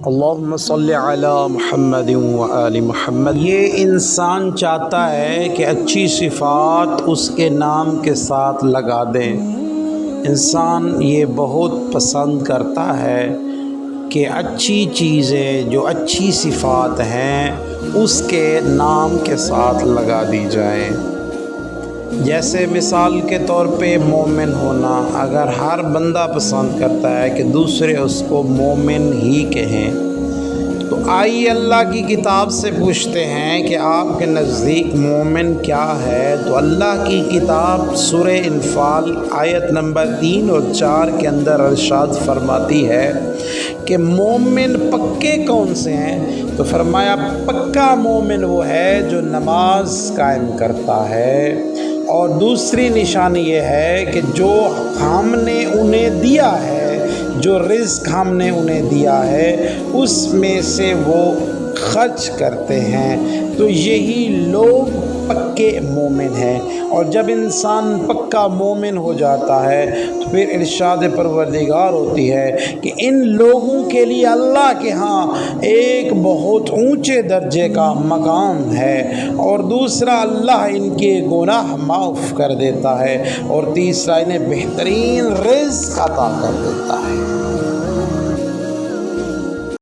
اللہم صلی علی محمد و آل محمد۔ یہ انسان چاہتا ہے کہ اچھی صفات اس کے نام کے ساتھ لگا دیں۔ انسان یہ بہت پسند کرتا ہے کہ اچھی چیزیں جو اچھی صفات ہیں اس کے نام کے ساتھ لگا دی جائیں۔ جیسے مثال کے طور پہ مومن ہونا، اگر ہر بندہ پسند کرتا ہے کہ دوسرے اس کو مومن ہی کہیں، تو آئیے اللہ کی کتاب سے پوچھتے ہیں کہ آپ کے نزدیک مومن کیا ہے؟ تو اللہ کی کتاب سورہ انفال آیت نمبر 3 اور 4 کے اندر ارشاد فرماتی ہے کہ مومن پکے کون سے ہیں؟ تو فرمایا پکا مومن وہ ہے جو نماز قائم کرتا ہے، اور دوسری نشانی یہ ہے کہ جو ہم نے انہیں دیا ہے، جو رزق ہم نے انہیں دیا ہے اس میں سے وہ خرچ کرتے ہیں۔ تو یہی لوگ پکے مومن ہیں۔ اور جب انسان پکا مومن ہو جاتا ہے تو پھر ارشاد پروردگار ہوتی ہے کہ ان لوگوں کے لیے اللہ کے ہاں ایک بہت اونچے درجے کا مقام ہے، اور دوسرا اللہ ان کے گناہ معاف کر دیتا ہے، اور تیسرا انہیں بہترین رزق عطا کر دیتا ہے۔